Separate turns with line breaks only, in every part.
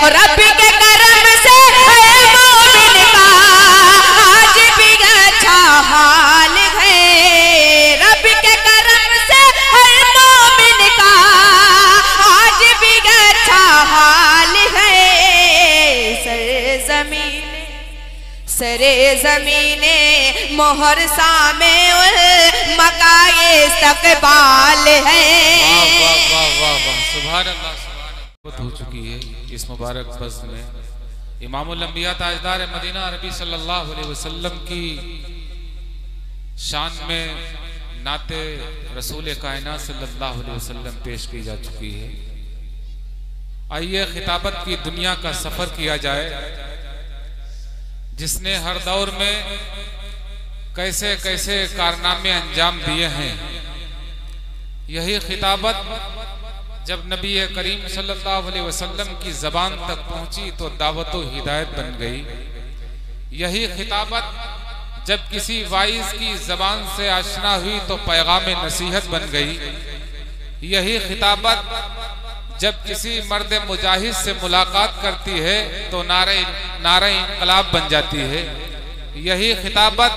रब के करम से है मोमिन का आज भी अच्छा हाल है। रब के करम से है मोमिन का आज भी अच्छा हाल है। सरे ज़मीने मोहर सामे मकाए इस्तक़बाल है।
वाह वाह वाह वाह, सुभान अल्लाह, सुभान अल्लाह। हो चुकी है इस मुबारक फज़्ल में इमामुल अंबिया ताजदार मदीना अरबी सल्लल्लाहु अलैहि वसल्लम की शान में नाते रसूल कायनात सल्लल्लाहु अलैहि वसल्लम पेश की जा चुकी है। आइए खिताबत की दुनिया का सफर किया जाए, जिसने हर दौर में कैसे कैसे कारनामे अंजाम दिए हैं। यही खिताबत जब नबी करीम सल्लल्लाहु अलैहि वसल्लम की ज़बान तक पहुंची तो दावत व हिदायत बन गई। यही खिताबत जब किसी वाइज की ज़बान से आशना हुई तो पैगाम नसीहत बन गई। यही खिताबत जब किसी मर्द मुजाहिद से मुलाकात करती है तो नारे इनकलाब बन जाती है। यही खिताबत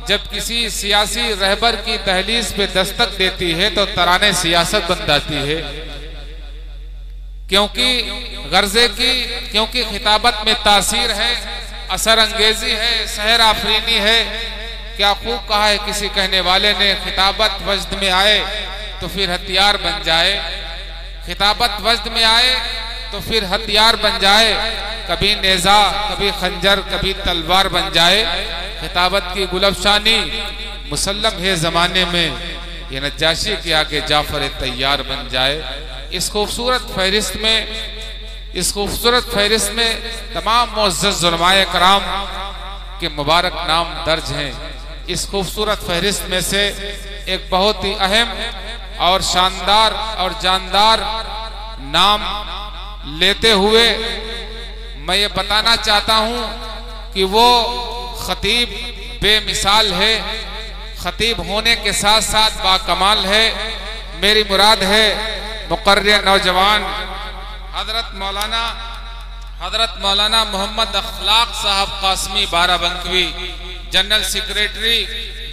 जब किसी सियासी रहबर की दहलीज पे दस्तक देती है तो तराने सियासत बन जाती है। क्योंकि खिताबत में तासीर है, असर अंगेजी है, सहर आफरीनी है। क्या खूब कहा है किसी कहने वाले ने, खिताबत वजद में आए तो फिर हथियार बन जाए। खिताबत वजद में आए तो फिर हथियार बन जाए। कभी नेजा, कभी खंजर, कभी तलवार बन जाए। खिताबत की गुलफशानी मुसल्लम है ज़माने में, ये नज्जाशी के आगे जाफर तैयार बन जाए। इस खूबसूरत फहरिस्त में तमाम मुअज़्ज़ज़ उलमाए कराम के मुबारक नाम दर्ज हैं। इस खूबसूरत फहरिस्त में से एक बहुत ही अहम और शानदार और जानदार नाम लेते हुए मैं ये बताना चाहता हूँ कि वो खतीब बेमिसाल है। खतीब होने के साथ साथ बाकमाल है। मेरी मुराद है मुकर्रर नौजवान हजरत मौलाना मोहम्मद अखलाक साहब कासमी बाराबंकवी, जनरल सेक्रेटरी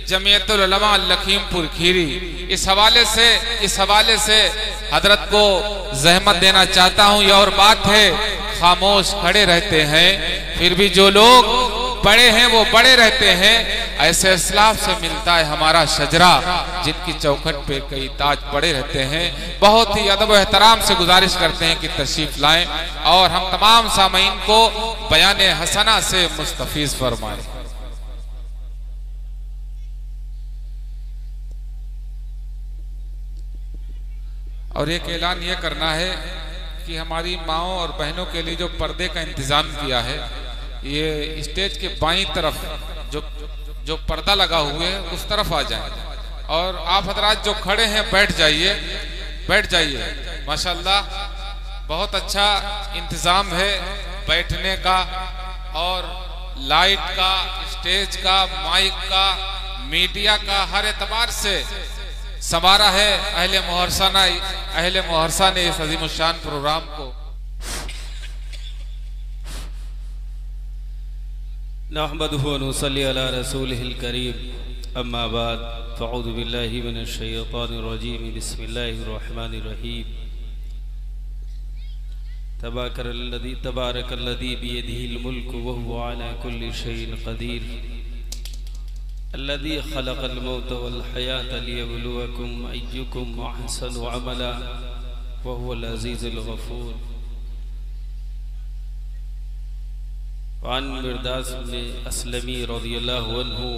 जमीयतुल उलमा लखीमपुर खीरी। इस हवाले से हजरत को जहमत देना चाहता हूँ। ये और बात है, खामोश खड़े रहते हैं फिर भी जो लोग बड़े हैं वो बड़े रहते हैं। ऐसे इस्लाफ से मिलता है हमारा शजरा, जिनकी चौखट पे कई ताज पड़े रहते हैं। बहुत ही अदब व एहतराम से गुजारिश करते हैं कि तशरीफ लाएं और हम तमाम सामीन को बयान हसना से मुस्तफीज फरमाएं। और एक ऐलान ये करना है कि हमारी माओं और बहनों के लिए जो पर्दे का इंतजाम किया है, ये स्टेज के बाईं तरफ जो पर्दा लगा हुए है उस तरफ आ जाए। और आप हजरात जो खड़े हैं बैठ जाइए। माशाल्लाह बहुत अच्छा इंतजाम है बैठने का और लाइट का, स्टेज का, माइक का, मीडिया का, हर एतबार से संवारा है अहले मुहर्सा ने इस अज़ीमुश्शान प्रोग्राम को।
नहमदुहु व नुसल्ली अला रसूलिहिल करीम, अम्मा बाद, फ़अऊज़ु बिल्लाहि मिनश शैतानिर रजीम, बिस्मिल्लाहिर रहमानिर रहीम। तबारकल्लज़ी बियदिहिल मुल्कु व हुवा अला कुल्लि शैइन क़दीर, अल्लज़ी ख़लक़ल मौत वल हयात लियब्लुवकुम अय्युकुम अहसनु अमला व हुवल अज़ीज़ुल गफ़ूर। वान मिर्दास ने अस्लमी रज़ियल्लाहु अन्हु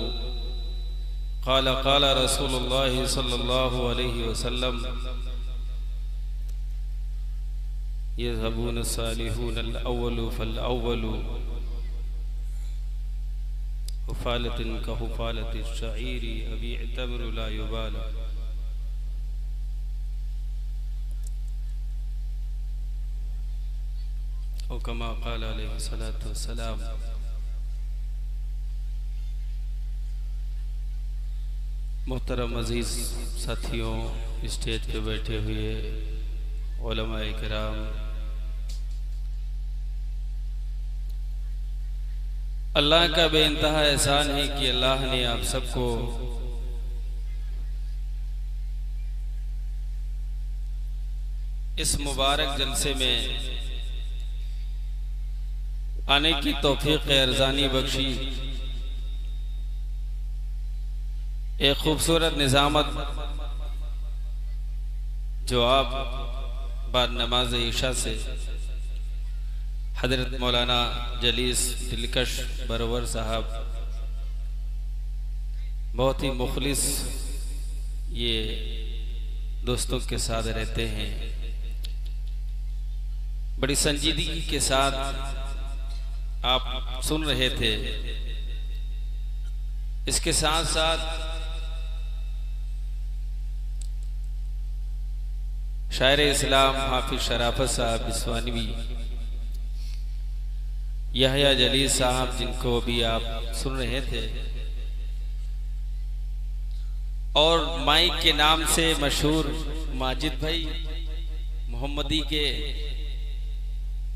क़ाल क़ाल रसूलुल्लाह सल्लल्लाहु अलैहि वसल्लम, यज़हबून सालिहून अल-अव्वलु फ़ल-अव्वलु हुफ़ालतिन का हुफ़ालति शाइरी अबी इतमरु ला युबाला। और कमा क़ाल अलैहि सलातु वस्सलाम। मुहतरम अज़ीज़ साथियों, स्टेज पे बैठे हुए उलमाए किराम, अल्लाह का बेइंतहा एहसान है कि अल्लाह ने आप सबको इस मुबारक जलसे में आने की तौफीक अर्ज़ानी बख्शी। एक खूबसूरत निज़ामत जो आप बाद नमाज ईशा से हजरत मौलाना जलीस दिलकश बरवर साहब बहुत ही मुखलिस ये दोस्तों के साथ रहते हैं, बड़ी संजीदगी के साथ आप सुन रहे थे। इसके साथ साथ शायर इस्लाम हाफिज शराफत साहब बिस्वानवी, यहया जलील साहब जिनको भी आप सुन रहे थे, और माइक के नाम से मशहूर माजिद भाई मोहम्मदी के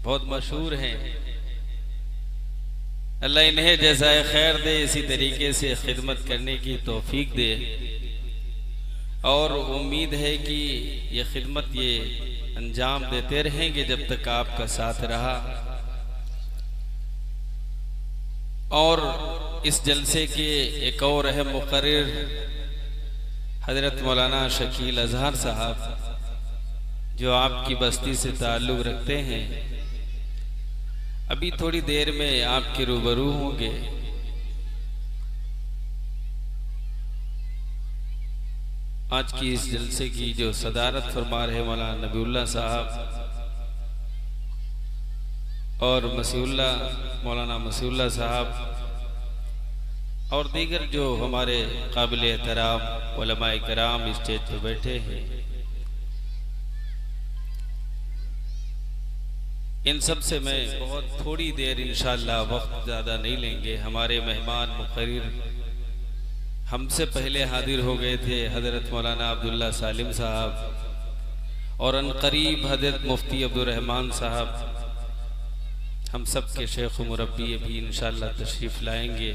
बहुत मशहूर हैं। अल्लाह इन्हें जज़ाए खैर दे, इसी तरीके से खिदमत करने की तौफीक दे, और उम्मीद है कि ये खिदमत ये अंजाम देते रहेंगे जब तक आपका साथ रहा। और इस जलसे के एक और अहम मुक़र्रिर हजरत मौलाना शकील अजहर साहब जो आपकी बस्ती से ताल्लुक़ रखते हैं, अभी थोड़ी देर में आपके रूबरू होंगे। आज की इस जलसे की जो सदारत फरमा रहे मौलाना नबीउल्लाह साहब और मौलाना मसीउल्लाह साहब और दीगर जो हमारे काबिल एहतराम उलमाए किराम स्टेज पर बैठे हैं, इन सब से मैं बहुत थोड़ी देर इंशाअल्लाह, वक्त ज़्यादा नहीं लेंगे। हमारे मेहमान मुक़र्रिर हमसे पहले हाजिर हो गए थे, हज़रत मौलाना अब्दुल्ला सालिम साहब, और अनकरीब हज़रत मुफ्ती अब्दुर्रहमान साहब, हम सब के शेख मुरब्बी भी इंशाअल्लाह तशरीफ लाएंगे।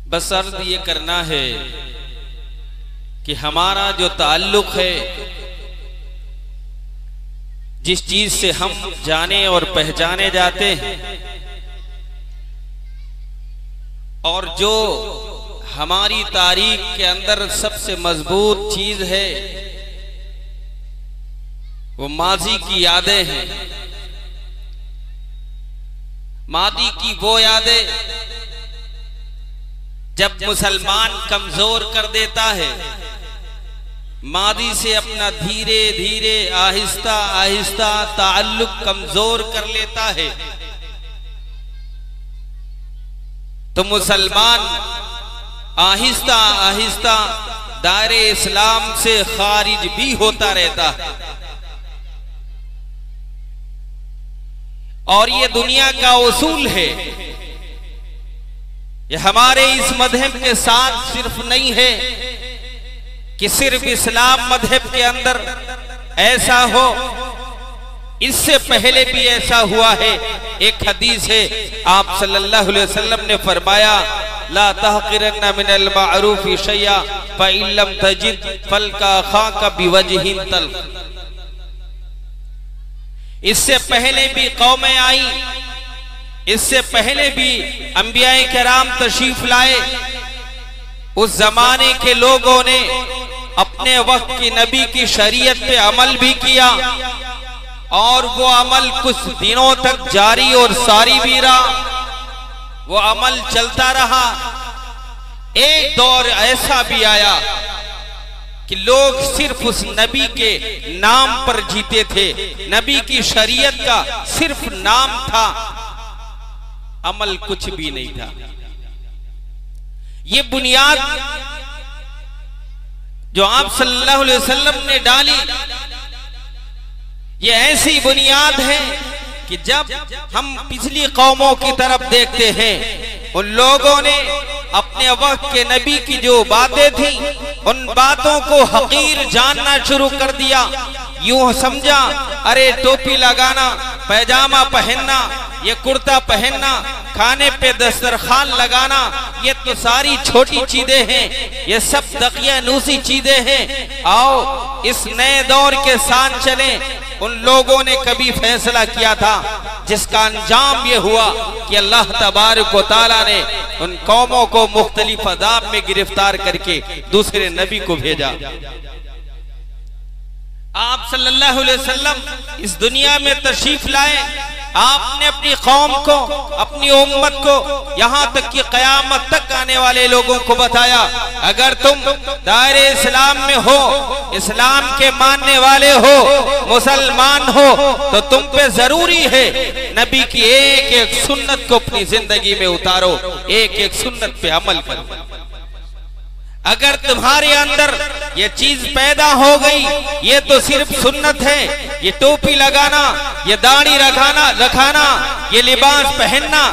बस अर्ज़ ये करना है कि हमारा जो ताल्लुक़ है, जिस चीज से हम जाने और पहचाने जाते हैं, और जो हमारी तारीख के अंदर सबसे मजबूत चीज है, वो माजी की यादें हैं। मादी की वो यादें जब मुसलमान कमजोर कर देता है, मादी से अपना धीरे धीरे आहिस्ता आहिस्ता ताल्लुक कमजोर कर लेता है, तो मुसलमान आहिस्ता आहिस्ता दायरे इस्लाम से खारिज भी होता रहता है। और ये दुनिया का उसूल है, ये हमारे इस मजहब के साथ सिर्फ नहीं है कि सिर्फ इस्लाम मजहब के अंदर ऐसा हो, इससे पहले भी ऐसा हुआ है। एक हदीस है, आप सल्लल्लाहु अलैहि वसल्लम ने फरमाया, ला तहक़िरन्ना मिनल मारूफ़ि शैया फ़इन लम तजिद फल्का अख़ाका बिवजहिन तल्ख़। इससे पहले भी कौमें आई, इससे पहले भी अंबियाए किराम तशरीफ लाए। उस जमाने के लोगों ने अपने वक्त की नबी की शरीयत पे अमल भी किया, और वो अमल कुछ दिनों तक जारी और सारी भी रहा, वो अमल चलता रहा। एक दौर ऐसा भी आया कि लोग सिर्फ उस नबी के नाम पर जीते थे, नबी की शरीयत का सिर्फ नाम था, अमल कुछ भी नहीं था। ये बुनियाद जो आप सल्लल्लाहु अलैहि वसल्लम ने डाली, ये ऐसी बुनियाद है कि जब हम पिछली कौमों की तरफ देखते हैं, उन लोगों ने अपने वक्त के नबी की जो बातें थी, उन बातों को हकीर जानना शुरू कर दिया। यूं समझा, अरे टोपी लगाना, पैजामा पहनना, ये कुर्ता पहनना, खाने पे दस्तरखान लगाना, ये तो सारी छोटी चीजें हैं, ये सब दकियानूसी चीजें हैं। आओ इस नए दौर के साथ चलें। उन लोगों ने कभी फैसला किया था जिसका अंजाम ये हुआ कि अल्लाह तबारक व तआला ने उन कौमों को मुख्तलिफ अज़ाब में गिरफ्तार करके दूसरे नबी को भेजा। आप सल्लल्लाहु अलैहि वसल्लम इस दुनिया में तशरीफ लाए। आपने अपनी कौम को, अपनी उम्मत को, यहाँ तक कि कयामत तक आने वाले लोगों को बताया, अगर तुम दायरे इस्लाम में हो, इस्लाम के मानने वाले हो, मुसलमान हो, तो तुम पे जरूरी है नबी की एक एक सुन्नत को अपनी जिंदगी में उतारो, एक एक सुन्नत पे अमल करो। अगर तुम्हारे अंदर ये चीज पैदा हो गई, ये तो सिर्फ सुन्नत है, ये टोपी लगाना, ये दाढ़ी रखाना, ये लिबास पहनना,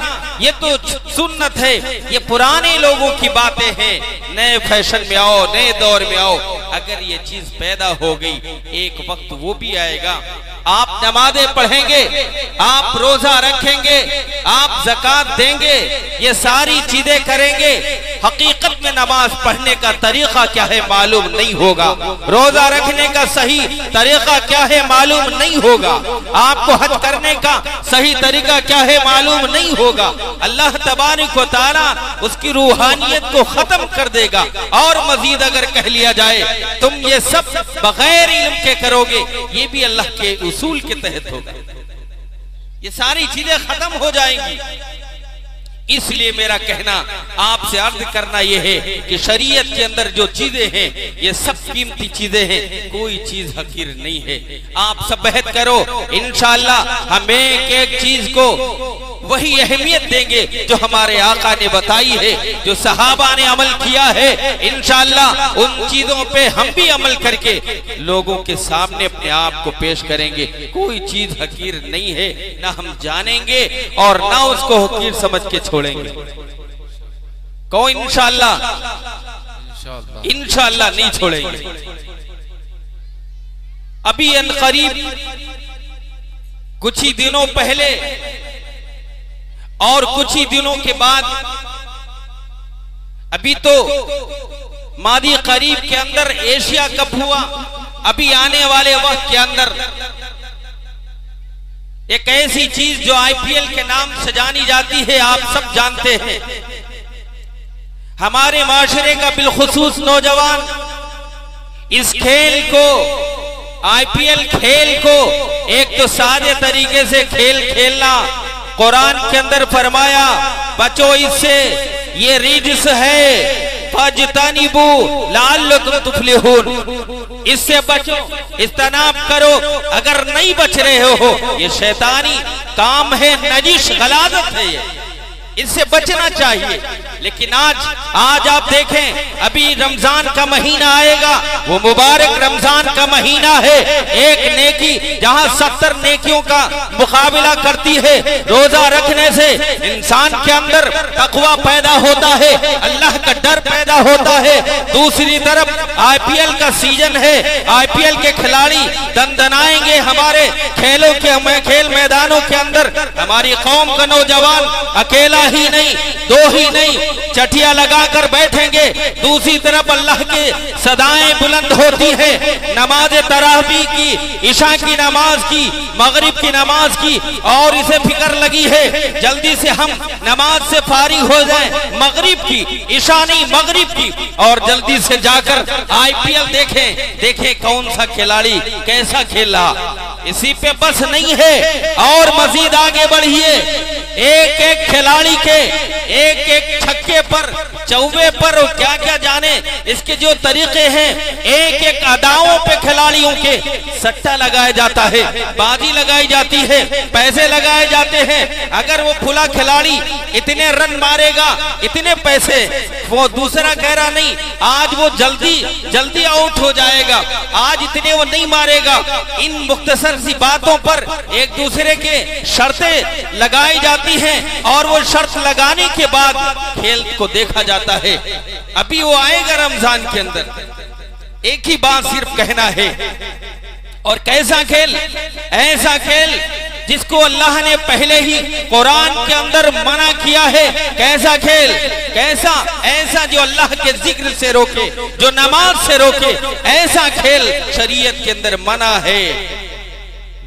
ये तो सुन्नत है, ये पुराने लोगों की बातें हैं। नए फैशन में आओ, नए दौर में आओ। अगर ये चीज पैदा हो गई, एक वक्त वो भी आएगा, आप नमाजें पढ़ेंगे, आप रोजा रखेंगे, आप ज़कात देंगे, ये सारी चीजें करेंगे, हकीकत में नमाज पढ़ने का तरीका क्या है मालूम नहीं होगा, रोजा रखने का सही तरीका क्या है मालूम नहीं होगा, आपको हज करने का सही तरीका क्या है मालूम नहीं होगा। अल्लाह तबारक व तआला उसकी रूहानियत को खत्म कर देगा। और मजीद अगर कह लिया जाए तुम ये सब बगैर इल्म के करोगे, ये भी अल्लाह के उसूल के तहत होगा, ये सारी चीजें खत्म हो जाएंगी। इसलिए मेरा कहना, आपसे अर्ज करना यह है कि शरीयत के अंदर जो चीजें हैं ये सब कीमती चीजें हैं, कोई चीज हकीर नहीं है। आप सब बहस करो, इंशाअल्लाह हम एक एक चीज को वही अहमियत देंगे जो हमारे आका ने बताई है, जो सहाबा ने अमल किया है। इंशाअल्लाह उन चीजों पे हम भी अमल करके लोगों के सामने अपने आप को पेश करेंगे। कोई चीज हकीर नहीं है, ना हम जानेंगे और ना उसको हकीर समझ के छोड़ेंगे। कहो इंशाअल्लाह, इंशाअल्लाह नहीं छोड़ेंगे। अभी अनकरीब कुछ ही दिनों पहले और कुछ ही दिनों के बाद, अभी तो मादी करीब के अंदर एशिया कप हुआ, अभी आने वाले वक्त के अंदर एक ऐसी चीज जो आईपीएल के नाम से जानी जाती है, आप सब जानते हैं। हमारे माशरे का बिलखुसूस नौजवान इस खेल को, आईपीएल खेल को एक तो सादे तरीके से खेलना, कुरान के अंदर फरमाया बचो इससे, ये रिज्स है, फजतनिबू लअल्लकुम तुफलिहून, इससे बचो, इज्तनाब करो। अगर नहीं बच रहे हो, ये शैतानी काम है, नजिश गलाजत है, ये इससे बचना चाहिए। लेकिन आज आप देखें, अभी रमजान का महीना आएगा, वो मुबारक रमजान का महीना है। एक नेकी जहां 70 नेकियों का मुकाबला करती है, रोजा रखने से इंसान के अंदर तकवा पैदा होता है, अल्लाह का डर पैदा होता है। दूसरी तरफ आईपीएल का सीजन है, आईपीएल के खिलाड़ी दंदनाएंगे हमारे खेल मैदानों के अंदर। हमारी कौम का नौजवान अकेला ही नहीं, दो ही नहीं, चटिया लगाकर बैठेंगे। दूसरी तरफ अल्लाह के सदाएं बुलंद होती है, नमाज तरावी की, इशा की नमाज की, मगरिब की नमाज की, और इसे फिक्र लगी है जल्दी से हम नमाज से फारिग हो जाएं, मगरिब की, इशा नहीं मगरिब की, और जल्दी से जाकर आईपीएल देखें कौन सा खिलाड़ी कैसा खेला। इसी पे बस नहीं है, और मजीद आगे बढ़िए। एक एक खिलाड़ी के एक एक छक्के पर, चौवे पर, और क्या क्या जाने इसके जो तरीके हैं, एक एक अदाओं पे खिलाड़ियों के सट्टा लगाया जाता है, बाजी लगाई जाती है, पैसे लगाए जाते हैं। अगर वो खुला खिलाड़ी इतने रन मारेगा, इतने पैसे, वो दूसरा कह रहा नहीं आज वो जल्दी आउट हो जाएगा, आज इतने वो नहीं मारेगा। इन मुख्तसर सी बातों पर एक दूसरे के शर्तें लगाई जाती हैं, और वो शर्त लगाने के बाद खेल को देखा जाता है। अभी वो आएगा रमजान के अंदर। एक ही बात सिर्फ कहना है, और कैसा खेल, ऐसा खेल जिसको अल्लाह ने पहले ही कुरान के अंदर मना किया है। कैसा खेल, कैसा, ऐसा जो अल्लाह के जिक्र से रोके, जो नमाज से रोके, ऐसा खेल शरीयत के अंदर मना है।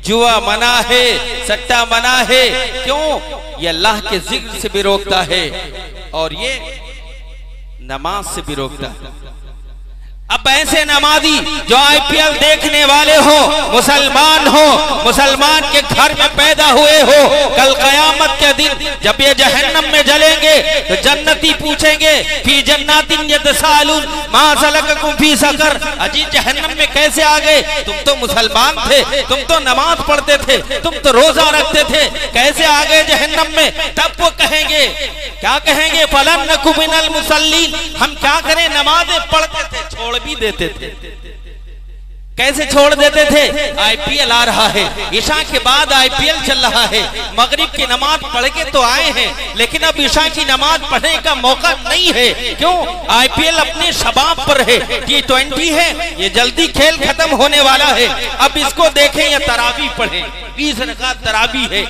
जुआ मना है, सट्टा मना है। क्यों? ये अल्लाह के जिक्र से भी रोकता है और ये नमाज से भी रोकता है। अब ऐसे नमाजी जो आईपीएल देखने वाले हो, मुसलमान हो, मुसलमान के घर में पैदा हुए हो, कल कयामत के दिन जब ये जहन्नम में जलेंगे तो जन्नती पूछेंगे फी जन्नातिन यतसालून मा सलककुम फी सकर, अजी जहन्नम में कैसे आ गए? तुम तो मुसलमान थे, तुम तो नमाज पढ़ते थे, तुम तो रोजा रखते थे, कैसे आ गए जहन्नम में? तब वो कहेंगे, क्या कहेंगे? फलन नकु मिनल मुसल्लीन, हम क्या करें, नमाजें पढ़ते थे, छोड़ भी देते थे। कैसे छोड़ देते थे? आईपीएल आ रहा है, ईशा के बाद आईपीएल चल रहा है, मगरिब की नमाज पढ़ के तो आए हैं, लेकिन अब ईशा की नमाज पढ़ने का मौका नहीं है। क्यों? आईपीएल अपने शबाब पर है, T20 है, ये जल्दी खेल खत्म होने वाला है, अब इसको देखें या तरावी पढ़ें, 20 रकात तरावी है,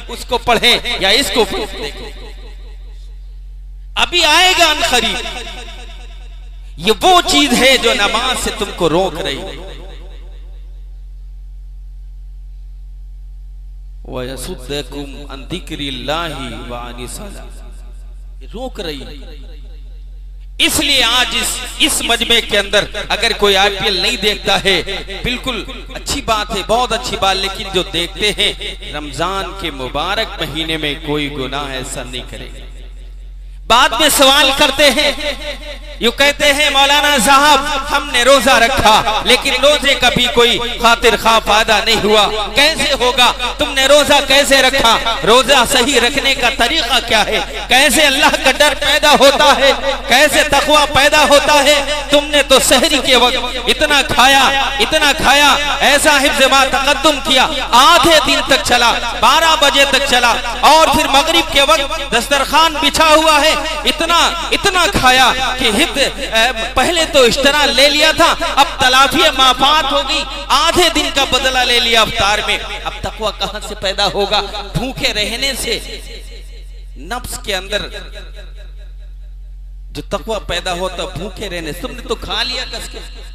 उसको पढ़ें या इसको देखें। अभी आएगा अनकरीब। ये वो चीज है जो नमाज से तुमको रोक रही है। वयसुद्दकुम अन जिक्रिल्लाहि व अनि सलाह, रोक रही है। इसलिए आज इस मजमे के अंदर अगर कोई आईपीएल नहीं देखता है, बिल्कुल अच्छी बात है, बहुत अच्छी बात, लेकिन जो देखते हैं रमजान के मुबारक महीने में कोई गुनाह ऐसा नहीं करेगा। बाद में सवाल करते हैं, यू कहते हैं मौलाना साहब हमने रोजा रखा लेकिन रोजे का भी कोई खातिर खा फायदा नहीं हुआ, कैसे होगा? तुमने रोजा कैसे रखा? रोजा सही रखने का तरीका क्या है? कैसे अल्लाह का डर पैदा होता है? कैसे तकवा पैदा होता है? तुमने तो सहरी के वक्त इतना खाया, इतना खाया, ऐसा हिफ्ज़-ए-मा तक़द्दुम किया, आधे दिन तक चला, 12 बजे तक चला, और फिर मगरिब के वक्त दस्तरखान बिछा हुआ है, इतना खाया कि पहले तो इश्तरा ले लिया था, अब तलाफी माफात होगी, आधे दिन का बदला ले लिया अफ्तार में। अब तकवा कहां से पैदा होगा? भूखे रहने से नफ्स के अंदर जो तकवा पैदा होता, भूखे रहने से। तुमने तो खा लिया कस के।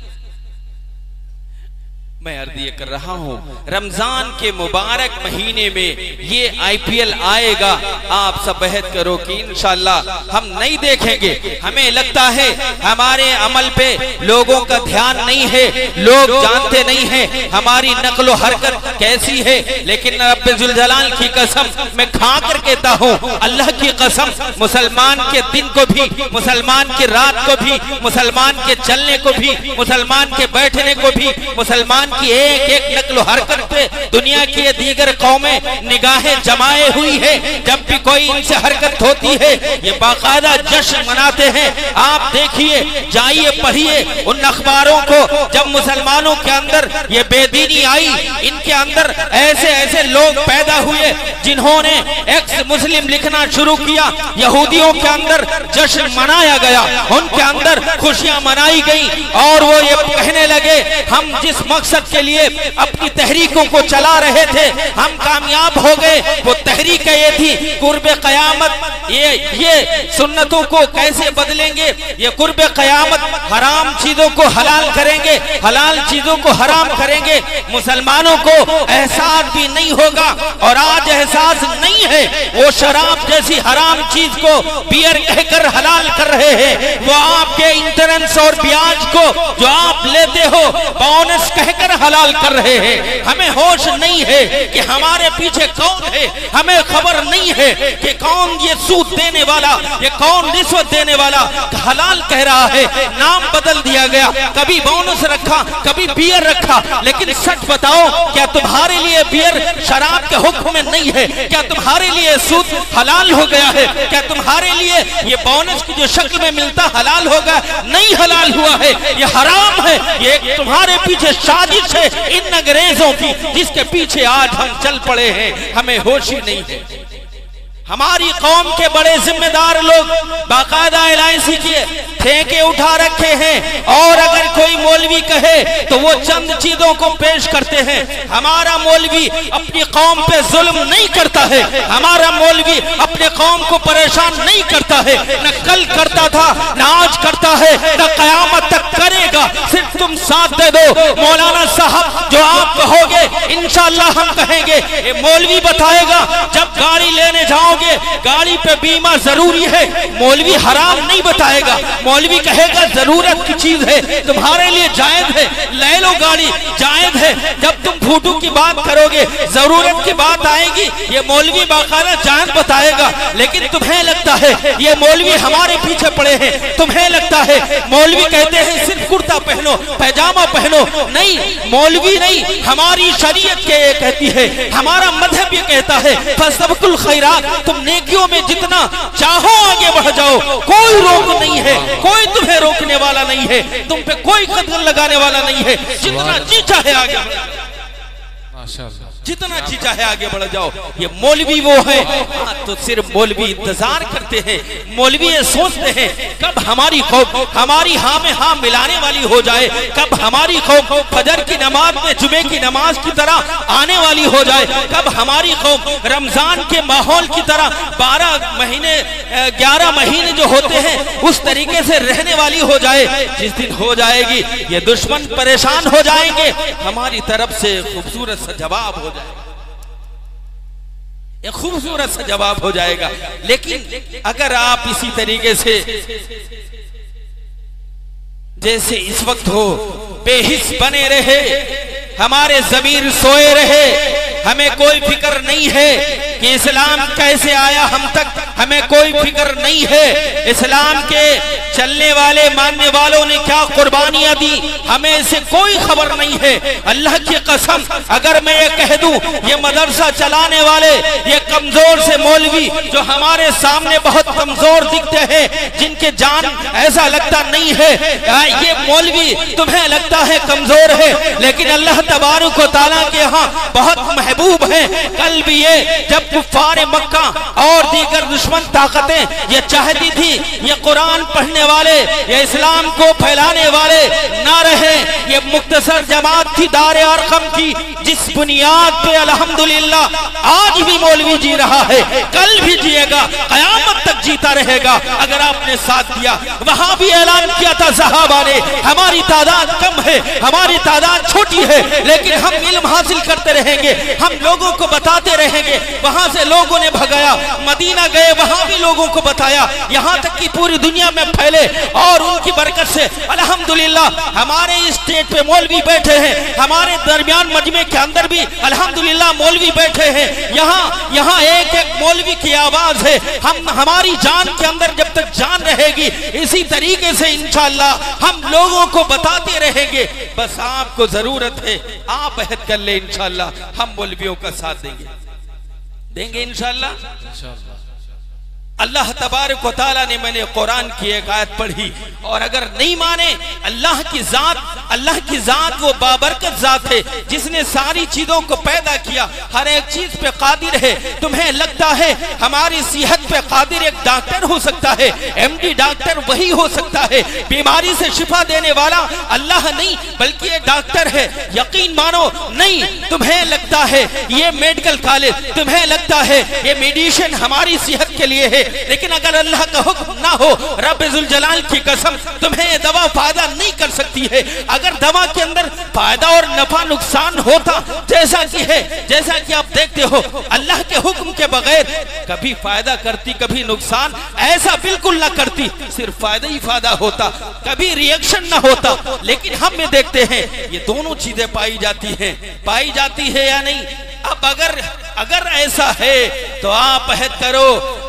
मैं अर्ज ये कर रहा हूं, रमजान के मुबारक महीने में ये आईपीएल आएगा, आप सब बहस करो कि इंशाअल्लाह हम नहीं देखेंगे। हमें लगता है हमारे अमल पे लोगों का ध्यान नहीं है, लोग जानते नहीं है हमारी नक्लो हरकत कैसी है, लेकिन रब्बे जुल जलाल की कसम मैं खा कर कहता हूँ, अल्लाह की कसम, मुसलमान के दिन को भी, मुसलमान की रात को भी, मुसलमान के चलने को भी, मुसलमान के बैठने को भी, मुसलमान की एक एक नक्ल हरकत पे दुनिया की दीगर कौमें निगाहें जमाए हुई है। जब भी कोई इनसे हरकत होती है ये बाकायदा जश्न मनाते हैं। आप देखिए, जाइए पढ़िए उन अखबारों को, जब मुसलमानों के अंदर ये बेदीनी आई, इनके अंदर ऐसे ऐसे लोग पैदा हुए जिन्होंने एक्स मुस्लिम लिखना शुरू किया। यहूदियों के अंदर जश्न मनाया गया, उनके अंदर खुशियां मनाई गई और वो ये कहने लगे हम जिस मकसद के लिए अपनी तहरीकों को चला रहे थे हम कामयाब हो गए। वो तहरीक ये थी कुर्बे कयामत, ये सुन्नतों को कैसे बदलेंगे, ये कुर्बे कयामत, हराम चीजों को हलाल करेंगे, हलाल चीजों को हराम करेंगे। मुसलमानों को एहसास भी नहीं होगा और आज एहसास नहीं है। वो शराब जैसी हराम चीज को बियर कहकर हलाल कर रहे हैं। वो आपके इंश्योरेंस और ब्याज को जो आप लेते हो बोनस कहकर हलाल कर रहे हैं। हमें होश नहीं है कि हमारे पीछे कौन है, हमें खबर नहीं है कि कौन ये सूद देने वाला, ये कौन रिश्वत देने वाला हलाल कह रहा है। नाम बदल दिया गया, कभी बोनस रखा, कभी बियर रखा, लेकिन सच बताओ क्या तुम्हारे लिए बियर शराब के हुक्म में नहीं है? क्या तुम्हारे लिए सूद हलाल हो गया है? क्या तुम्हारे लिए ये बोनस की जो शक्ल में मिलता हलाल होगा? नहीं हलाल हुआ है, ये हराम है। ये तुम्हारे पीछे साजिश है इन अंग्रेजों की, जिसके पीछे आज हम चल पड़े हैं। हमें होश ही नहीं है। हमारी कौम के बड़े जिम्मेदार लोग बाकायदा LIC किए, ठेके उठा रखे हैं, और अगर कोई मौलवी कहे तो वो चंद चीजों को पेश करते हैं। हमारा मौलवी अपनी कौम पे जुल्म नहीं करता है, हमारा मौलवी अपने कौम को परेशान नहीं करता है, न कल करता था, न आज करता है, न कयामत तक करेगा। सिर्फ तुम साथ दे दो। मौलाना साहब जो आप कहोगे इंशाअल्लाह हम कहेंगे। ये मौलवी बताएगा जब गाड़ी लेने जाओगे गाड़ी पे बीमा जरूरी है, मौलवी हराम नहीं बताएगा। मौलवी कहेगा जरूरत की चीज है, तुम्हारे लिए जायज है, ले लो गाड़ी, जायज है। जब तुम फूटू की बात करोगे, जरूरत की बात आएगी, ये मौलवी बाकायदा जायज बताएगा। लेकिन तुम्हें लगता है ये मौलवी हमारे पीछे पड़े हैं, तुम्हें लगता है मौलवी कहते हैं सिर्फ कुर्ता पहनो, पैजामा पहनो। नहीं, मौलवी नहीं, हमारी शरीयत के ये कहती है, हमारा मजहब ये कहता है फस्तबिकुल खैरात, तुम नेकियों में जितना चाहो आगे बढ़ जाओ, कोई रोक नहीं है, कोई तुम्हें रोकने वाला नहीं है, तुम पे कोई कदम लगाने वाला नहीं है। जितना जी चाहे आगे बढ़ जाओ, जितना जी चाहे आगे बढ़ जाओ। ये मौलवी वो है। तो सिर्फ मौलवी इंतजार करते हैं, मौलवी ये सोचते हैं कब हमारी कौम हमारी हाँ में हाँ मिलाने वाली हो जाए, कब हमारी कौम फजर की नमाज में जुमे की नमाज की तरह आने वाली हो जाए, कब हमारी कौम रमजान के माहौल की तरह 12 महीने 11 महीने जो होते हैं उस तरीके से रहने वाली हो जाए। जिस दिन हो जाएगी ये दुश्मन परेशान हो जाएंगे, हमारी तरफ से खूबसूरत सा जवाब हो जाएगा, एक खूबसूरत सा जवाब हो जाएगा। लेकिन अगर आप इसी तरीके से जैसे इस वक्त हो बेहिस बने रहे, हमारे ज़मीर सोए रहे, हमें कोई फिक्र नहीं है कि इस्लाम कैसे आया हम तक, हमें कोई फिक्र नहीं है इस्लाम के चलने वाले मानने वालों ने क्या कुर्बानियां दी, हमें इसे कोई खबर नहीं है। अल्लाह की कसम अगर मैं ये कह दूं ये मदरसा चलाने वाले ये कमजोर से मौलवी जो हमारे सामने बहुत कमजोर दिखते हैं, जिनके जान ऐसा लगता नहीं है, ये मौलवी तुम्हें लगता है कमजोर है, लेकिन अल्लाह तबारक व तआला के यहाँ बहुत महबूब है। कल भी ये जब कुफ्फार मक्का और दीगर दुश्मन ताकतें ये चाहती थी ये कुरान पढ़ने वाले ये इस्लाम को फैलाने वाले ना रहे, ये मुख्तसर जमात थी दारे अरकम की, जिस बुनियाद पे अल्हम्दुलिल्लाह आज भी मौलवी जी रहा है, कल भी जिएगा, कयामत तक जीता रहेगा अगर आपने साथ दिया। वहां भी ऐलान किया था सहाबा ने, हमारी तादाद कम है, हमारी तादाद छोटी है, लेकिन हम इल्म हासिल करते रहेंगे, हम लोगों को बताते रहेंगे। वहां से लोगों ने भगाया, मदीना गए, वहां भी लोगों को बताया, यहां तक कि पूरी दुनिया में फैले। और उनकी बरकत से अल्हम्दुलिल्लाह हमारे स्टेट पे मौलवी बैठे हैं, हमारे दरमियान मजमे के अंदर भी अल्हम्दुलिल्लाह मौलवी बैठे हैं। यहाँ एक एक मौलवी की आवाज है। हमारी जान के अंदर जब तक जान रहेगी इसी तरीके से इंशाअल्लाह हम लोगों को बताते रहेंगे। बस आपको जरूरत है आप अहद कर ले, इंशाअल्लाह हम मौलवियों का साथ देंगे इंशाअल्लाह। अल्लाह तबारक व तआला ने, मैंने कुरान की एक आयत पढ़ी, और अगर नहीं माने अल्लाह की जात वो बाबरकत जात है जिसने सारी चीजों को पैदा किया, हर एक चीज पे कादिर है। तुम्हें लगता है हमारी सेहत पे कादिर एक डॉक्टर हो सकता है, एमडी डॉक्टर वही हो सकता है, बीमारी से शिफा देने वाला अल्लाह नहीं बल्कि ये डॉक्टर है, यकीन मानो। नहीं, तुम्हें लगता है ये मेडिकल कॉलेज, तुम्हें लगता है ये मेडिसिन हमारी सेहत के लिए है, लेकिन अगर अल्लाह का हुक्म ना हो, रब्बुल जलाल की कसम, तुम्हें ये दवा फायदा नहीं कर सकती है। अगर दवा के अंदर फायदा और नफा नुकसान होता जैसा कि आप देखते हो, अल्लाह के हुक्म के बगैर कभी फायदा करती कभी नुकसान, ऐसा बिल्कुल ना करती, सिर्फ फायदा ही फायदा होता, कभी रिएक्शन ना होता। लेकिन हम में देखते हैं ये दोनों चीजें पाई जाती है या नहीं। अब अगर ऐसा है तो आप अहद करो,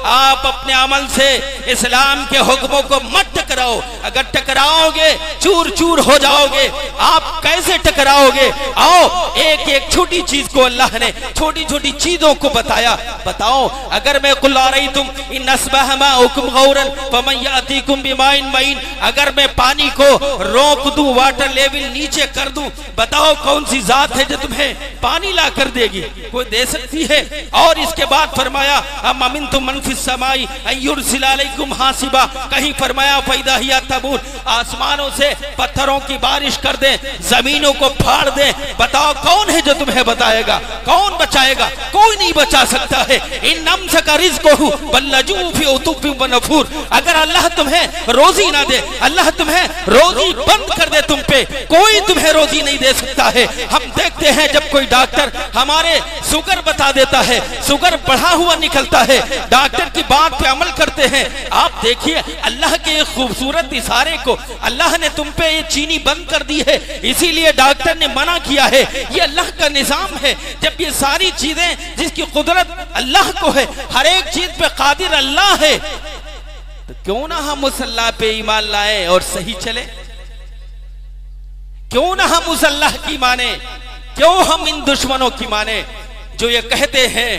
आप अपने अमल से इस्लाम के हुक्मों को मत टकराओ। अगर टकराओगे चूर चूर हो जाओगे। आप कैसे टकराओगे? आओ, एक एक छोटी चीज को अल्लाह ने छोटी छोटी चीजों को बताओ। अगर मैं कुल आ रही तुम इन अस्बह माउकुम गौरन फमन यातीकुम बिमाइन मईन, अगर मैं पानी को रोक दूं, वाटर लेवल नीचे कर दूं, बताओ कौन सी जात है जो तुम्हें पानी ला कर देगी? कोई दे सकती है? और इसके बाद फरमाया अमिन तुम मनफी फिस समाई अयुरसिल अलैकुम हासिबा, कहीं फरमाया फैदा हिया तबूर, आसमानों से पत्थरों की बारिश कर दे, जमीनों को फाड़ दे। बताओ कौन है जो तुम्हें बताएगा? कौन बचाएगा? कोई नहीं बचा सकता है। इन अमसका रिज़्क़हु बल्लजू फी उतुब व नफूर, अगर अल्लाह तुम्हें रोजी ना दे, अल्लाह तुम्हें रोजी बंद कर दे, तुम पे कोई तुम्हें रोजी नहीं दे सकता है। हम देखते हैं जब कोई डॉक्टर हमारे शुगर बता देता है, शुगर बढ़ा हुआ निकलता है, डॉक्टर की बात पे अमल करते हैं। आप देखिए अल्लाह के खूबसूरत इशारे को, अल्लाह ने तुम पे ये चीनी बंद कर दी है, इसीलिए डॉक्टर ने मना किया है। ये अल्लाह का निजाम है। जब ये सारी चीजें जिसकी कुदरत अल्लाह को है, हर एक चीज पे कादिर अल्लाह है, तो क्यों ना हम उस अल्लाह पे ईमान लाए और सही चले? क्यों ना हम उस अल्लाह की माने? क्यों हम इन दुश्मनों की माने जो ये कहते हैं,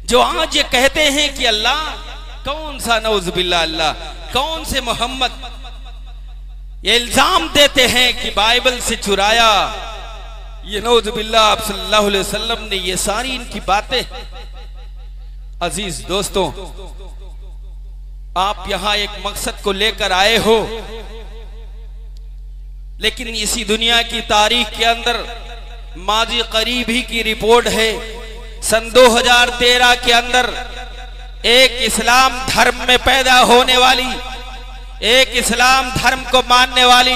जो आज ये कहते हैं कि अल्लाह कौन सा, नौजुबिल्लाह अल्लाह कौन से मोहम्मद, ये इल्जाम देते हैं कि बाइबल से चुराया, ये नौजुबिल्लाह आप सल्लल्लाहु अलैहि वसल्लम ने, ये सारी इनकी बातें। अजीज दोस्तों, आप यहां एक मकसद को लेकर आए हो, लेकिन इसी दुनिया की तारीख के अंदर माजी करीब ही की रिपोर्ट है, सन 2013 के अंदर एक इस्लाम धर्म में पैदा होने वाली, एक इस्लाम धर्म को मानने वाली,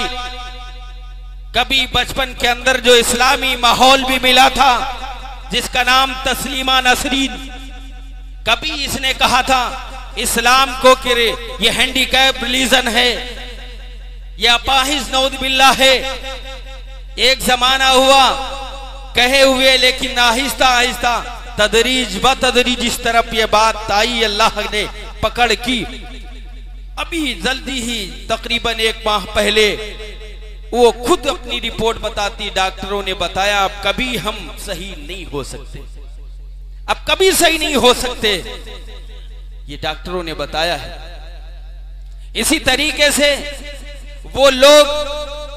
कभी बचपन के अंदर जो इस्लामी माहौल भी मिला था, जिसका नाम तस्लीमा नसरीन, कभी इसने कहा था इस्लाम को कि ये हैंडीकैप रिलीजन है, यह अपाहिज नौजुबिल्लाह है। एक जमाना हुआ कहे हुए, लेकिन आहिस्ता आहिस्ता तदरीज ब तदरीज इस तरफ ये बात आई, अल्लाह ने पकड़ की। अभी जल्दी ही तकरीबन एक माह पहले वो खुद अपनी रिपोर्ट बताती, डॉक्टरों ने बताया अब कभी हम सही नहीं हो सकते, अब कभी सही नहीं हो सकते, ये डॉक्टरों ने बताया है। इसी तरीके से वो लोग,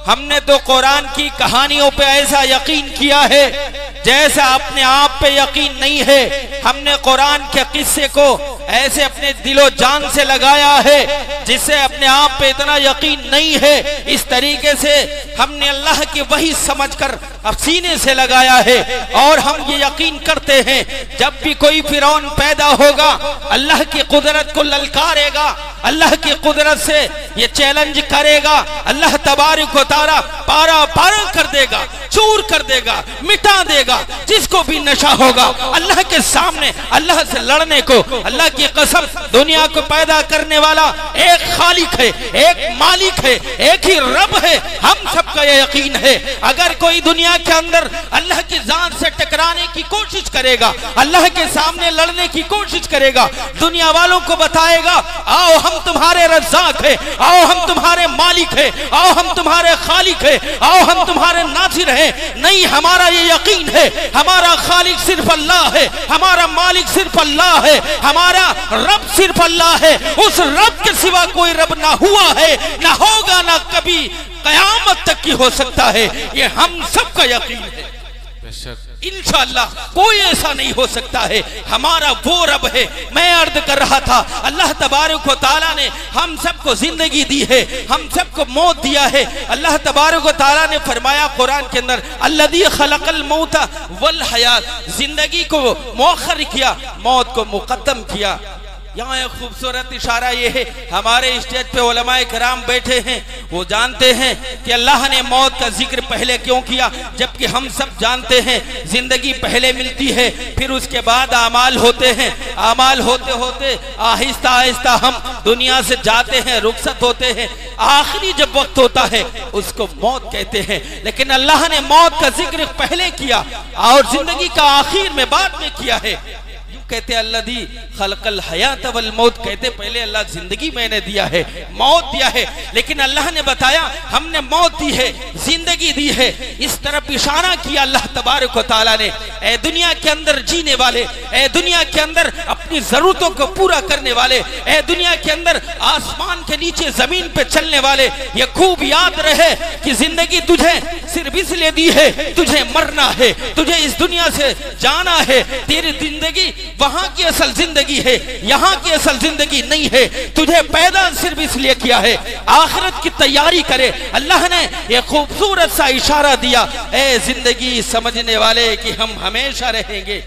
हमने तो कुरान की कहानियों पे ऐसा यकीन किया है जैसा अपने आप पे यकीन नहीं है। हमने कुरान के किस्से को ऐसे अपने दिलो जान से लगाया है जिससे अपने आप पे इतना यकीन नहीं है। इस तरीके से हमने अल्लाह की वही समझकर अब सीने से लगाया है, और हम ये यकीन करते हैं जब भी कोई फिरौन पैदा होगा, अल्लाह की कुदरत को ललकारेगा, अल्लाह की कुदरत से ये चैलेंज करेगा, अल्लाह तबारक व तआला पारा पारा कर देगा, चूर कर देगा, मिटा देगा। जिसको भी नशा होगा अल्लाह के सामने, अल्लाह से लड़ने को, अल्लाह की कसम, दुनिया को पैदा करने वाला एक खालिक है, एक मालिक है, एक ही रब है, हम सबका यह यकीन है। अगर कोई दुनिया के अंदर अल्लाह की जान से टकराने की कोशिश करेगा, अल्लाह के सामने लड़ने की कोशिश करेगा, दुनिया वालों को बताएगा आओ हम तुम्हारे रज़्ज़ाक है, आओ हम तुम्हारे मालिक है, आओ हम तुम्हारे खालिक है, आओ हम तुम्हारे नासिर है। नहीं, हमारा ये यकीन है, हमारा खालिक सिर्फ अल्लाह है, हमारा मालिक सिर्फ अल्लाह है, हमारा रब सिर्फ अल्लाह है। उस रब के सिवा कोई रब ना हुआ है, ना होगा, ना कभी कयामत तक की हो सकता है। ये हम सबका यकीन है। इंशाअल्लाह कोई ऐसा नहीं हो सकता है, हमारा वो रब है। मैं अर्ज कर रहा था, अल्लाह तबारक व तआला ने हम सबको जिंदगी दी है, हम सबको मौत दिया है। अल्लाह तबारक व तआला ने फरमाया कुरान के अंदर, अल्लज़ी खलक़ल मौता वल हयात, जिंदगी को मुअख्खर किया, मौत को मुक़द्दम किया। यहाँ एक खूबसूरत इशारा ये है, हमारे स्टेज पे उलमाए किराम बैठे हैं, वो जानते हैं कि अल्लाह ने मौत का जिक्र पहले क्यों किया, जबकि हम सब जानते हैं जिंदगी पहले मिलती है, फिर उसके बाद आमाल होते हैं, आमाल होते होते आहिस्ता आहिस्ता हम दुनिया से जाते हैं, रुखसत होते हैं। आखिरी जब वक्त होता है उसको मौत कहते हैं, लेकिन अल्लाह ने मौत का जिक्र पहले किया और जिंदगी का आखिर में बाद में किया है। कहते अल्लज़ी खलक़ल हयात वल मौत, कहते पहले अल्लाह जिंदगी मैंने दिया है, मौत दिया है, लेकिन अल्लाह ने बताया हमने मौत दी है, जिंदगी दी है, इस तरफ इशारा किया अल्लाह तबारक व तआला ने। ए दुनिया के अंदर जीने वाले, ए दुनिया के अंदर अपनी जरूरतों को पूरा करने वाले, ए दुनिया के अंदर आसमान के नीचे जमीन पे चलने वाले, ये खूब याद रहे कि जिंदगी तुझे सिर्फ इसलिए दी है, तुझे मरना है, तुझे इस दुनिया से जाना है। तेरी जिंदगी वहां की असल जिंदगी है, यहाँ की असल जिंदगी नहीं है। तुझे पैदा सिर्फ इसलिए किया है आखिरत की तैयारी करे। अल्लाह ने एक खूबसूरत सा इशारा दिया, ए जिंदगी समझने वाले कि हम हमेशा रहेंगे,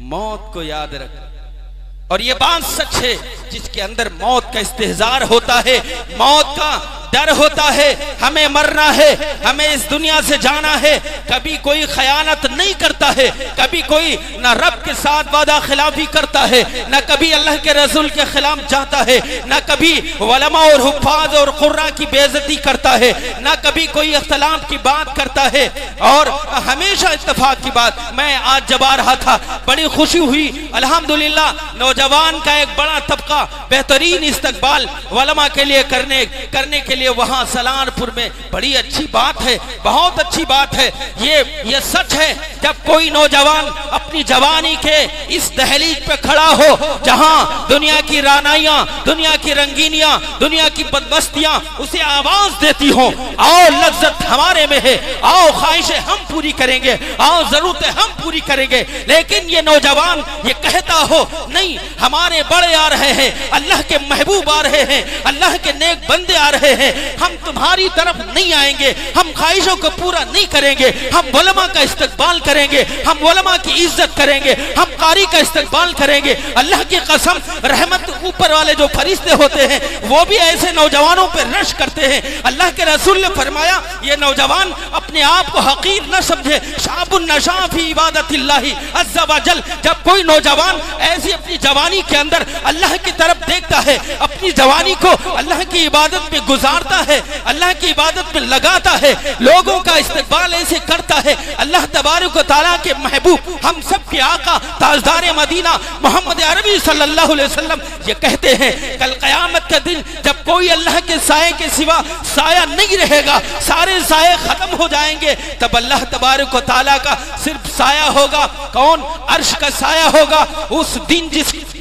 मौत को याद रख। और ये बात सच है, जिसके अंदर मौत का इस्तेहजार होता है, मौत का डर होता है, हमें मरना है, हमें इस दुनिया से जाना है। कभी कोई खयानत नहीं करता है, कभी कोई न रब के साथ वादा खिलाफी करता है, न कभी अल्लाह के रसूल के खिलाफ जाता है, न कभी उलमा और हुफ्फाज और कुर्रा की बेइज्जती करता है, न कभी कोई इख्तिलाफ की बात करता है, और हमेशा इत्तेफाक की बात। मैं आज जब आ रहा था बड़ी खुशी हुई, अल्हम्दुलिल्लाह नौजवान का एक बड़ा तबका बेहतरीन इस्तकबाल उलमा के लिए करने के लिए वहां सलारपुर में, बड़ी अच्छी बात है, बहुत अच्छी बात है। ये सच है, जब कोई नौजवान अपनी जवानी के इस दहलीज पे खड़ा हो जहां दुनिया की रानाइयां, दुनिया की रंगीनियां, दुनिया की बदमस्तियां उसे आवाज देती हो, आओ लज्जत हमारे में है, आओ ख्वाहिशें हम पूरी करेंगे, आओ जरूरतें हम पूरी करेंगे। लेकिन ये नौजवान ये कहता हो, नहीं, हमारे बड़े आ रहे हैं, अल्लाह के महबूब आ रहे हैं, अल्लाह के नेक बंदे आ रहे हैं, हम तुम्हारी तरफ नहीं आएंगे, हम ख्वाहिशों को पूरा नहीं करेंगे, हम उलमा का इस्तकबाल करेंगे, हम उलमा की इज्जत करेंगे, हम कारी का इस्तकबाल करेंगे। अल्लाह की कसम, रहमत ऊपर वाले जो फरिश्ते होते हैं वो भी ऐसे नौजवानों पर रश करते हैं। अल्लाह के रसूल ने फरमाया, ये नौजवान अपने आप को हकीर न समझे, शाबुन नशा फी इबादतिल्लाहि अज़्ज़ा वजल। जब कोई नौजवान ऐसी अपनी जवानी के अंदर अल्लाह की तरफ देखता है, अपनी जवानी को अल्लाह की इबादत में गुजारता है, अल्लाह की इबादत में लगाता है, लोगों का इस्तकबाल ऐसे करता है, अल्लाह तबारक व तआला के महबूब, हम सब के आका, ताजदार मदीना मोहम्मद अरबी सल्लल्लाहु अलैहि वसल्लम ये कहते हैं, कल क़यामत का दिन जब कोई अल्लाह के साए के सिवा साया नहीं रहेगा, सारे साए खत्म हो जाएंगे, तब अल्लाह तबारक व तआला का सिर्फ साया होगा। कौन? अर्श का साया होगा। उस दिन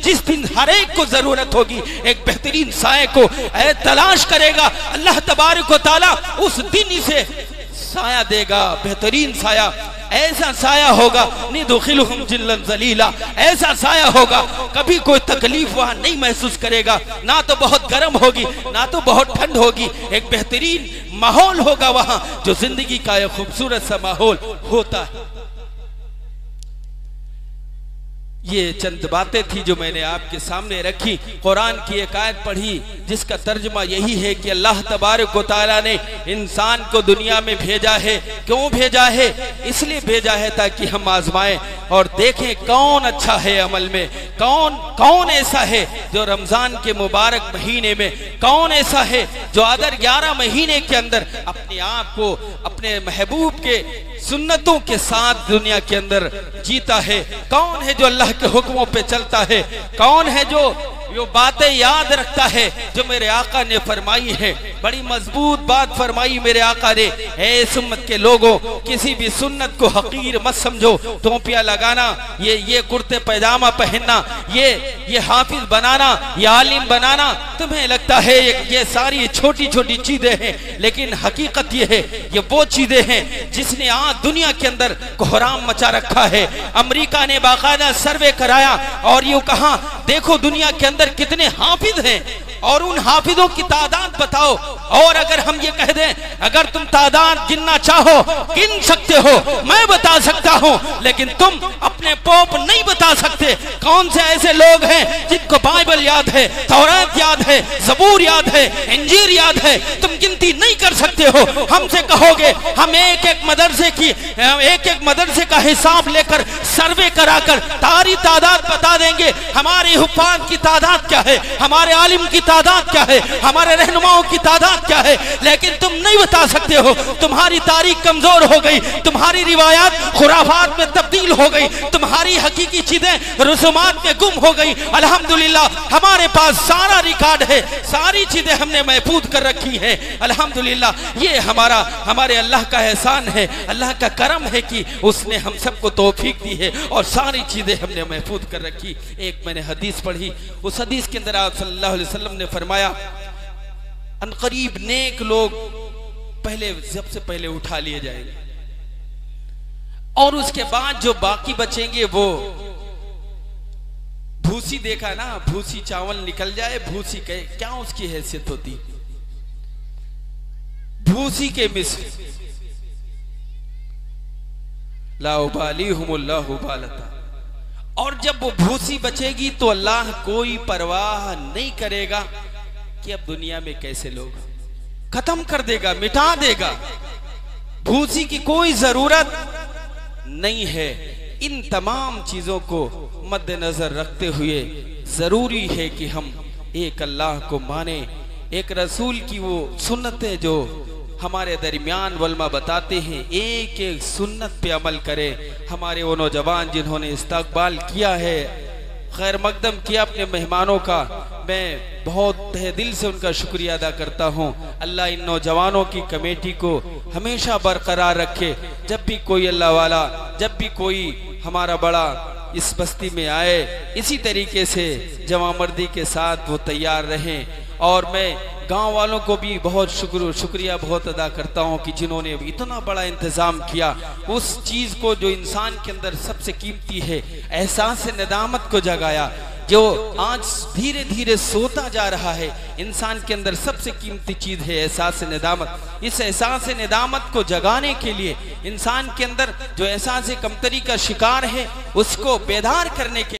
जिस दिन हर एक को जरूरत होगी एक बेहतरीन साए को तलाश करेगा, अल्लाह तबारक व तआला उस दिन इसे साया देगा, बेहतरीन साया। ऐसा साया होगा, निदखिलहुम जिल्लन ज़लीला, ऐसा साया होगा, कभी कोई तकलीफ वहां नहीं महसूस करेगा, ना तो बहुत गर्म होगी, ना तो बहुत ठंड होगी, एक बेहतरीन माहौल होगा वहां, जो जिंदगी का एक खूबसूरत सा माहौल होता है। ये चंद बातें थी जो मैंने आपके सामने रखी। कुरान की एक आयत पढ़ी जिसका तर्जुमा यही है कि अल्लाह तबारक व तआला ने इंसान को दुनिया में भेजा है। क्यों भेजा है? इसलिए भेजा है ताकि हम आजमाएं और देखें कौन अच्छा है अमल में, कौन ऐसा है जो रमजान के मुबारक महीने में, कौन ऐसा है जो अगर 11 महीने के अंदर अपने आप को अपने महबूब के सुन्नतों के साथ दुनिया के अंदर जीता है, कौन है जो अल्लाह के हुक्मों पे चलता है, कौन है जो बातें याद रखता है जो मेरे आका ने फरमाई है। बड़ी मजबूत बात फरमाई मेरे आका ने, ऐ इस उम्मत के लोगों, किसी भी सुन्नत को हकीर मत समझो। टोपियां लगाना, ये कुर्ते पैजामा पहनना, ये हाफिज बनाना, ये आलिम बनाना, तुम्हें लगता है ये सारी छोटी छोटी चीजें हैं, लेकिन हकीकत ये है, ये वो चीजें हैं जिसने आज दुनिया के अंदर कोहराम मचा रखा है। अमेरिका ने बाकायदा सर्वे कराया और यूं कहा, देखो दुनिया के अंदर कितने हाफिज हैं और उन हाफिजों की तादाद बताओ। और अगर हम ये कह दें, अगर तुम तादाद गिनना चाहो गिन सकते हो, मैं बता सकता हूं, लेकिन तुम अपने पोप नहीं बता सकते। कौन से ऐसे लोग हैं जिनको बाइबल याद है, तौरात याद है, ज़बूर याद है, इंजील याद है? तुम गिनती नहीं कर सकते हो। हमसे कहोगे हम एक एक मदरसे का हिसाब लेकर सर्वे कराकर तारी तादाद बता देंगे। हमारे हुफ्फाज की तादाद क्या है, हमारे आलिम की तादाद क्या है, हमारे रहनुमाओं की तादाद क्या है, लेकिन तुम नहीं बता सकते हो। तुम्हारी तारीख कमजोर हो गई, तुम्हारी रिवायात खुराफात में तब्दील हो गई, तुम्हारी हकीकी चीजें रसूमात में गुम हो गई। अल्हम्दुलिल्लाह हमारे पास सारा रिकॉर्ड है, सारी चीजें हमने महफूज कर रखी हैं। अल्हम्दुलिल्लाह ये हमारे अल्लाह का एहसान है, अल्लाह का करम है कि उसने हम सबको तौफीक दी है और सारी चीजें हमने महफूज कर रखी। एक मैंने हदीस पढ़ी, उस हदीस के अंदर आप सल्लल्लाहु अलैहि वसल्लम ने फरमाया, अनकरीब नेक लोग सबसे पहले उठा लिए जाएंगे और उसके बाद जो बाकी बचेंगे वो भूसी, देखा ना, भूसी चावल निकल जाए, भूसी क्या उसकी हैसियत होती, भूसी के मिस्र ला उबाली हुमुल्लाहु बालता। और जब वो भूसी बचेगी तो अल्लाह कोई परवाह नहीं करेगा कि अब दुनिया में कैसे लोग, खत्म कर देगा, मिटा देगा। भूसी की कोई जरूरत नहीं है। इन तमाम चीजों को मद्देनजर रखते हुए जरूरी है कि हम एक अल्लाह को माने, एक रसूल की वो सुन्नतें जो हमारे दरमियान वल्मा बताते हैं, एक एक सुन्नत पे अमल करें। हमारे वो नौजवान जिन्होंने इस्तकबाल किया है, खैर मकदम किया अपने मेहमानों का, मैं बहुत तहे दिल से उनका शुक्रिया अदा करता हूँ। अल्लाह इन नौजवानों की कमेटी को हमेशा बरकरार रखे। जब भी कोई अल्लाह वाला, जब भी कोई हमारा बड़ा इस बस्ती में आए, इसी तरीके से जवामर्दी के साथ वो तैयार रहें। और मैं गांव वालों को भी बहुत शुक्रिया बहुत अदा करता हूं कि जिन्होंने इतना बड़ा इंतजाम किया, उस चीज को जो इंसान के अंदर सबसे कीमती है, एहसास नदामत को जगाया, जो आज धीरे धीरे सोता जा रहा है। इंसान के अंदर सबसे कीमती चीज है एहसास नदामत। इस एहसास नदामत को जगाने के लिए इंसान के अंदर जो एहसास कमतरी का शिकार है, उसको बेदार करने के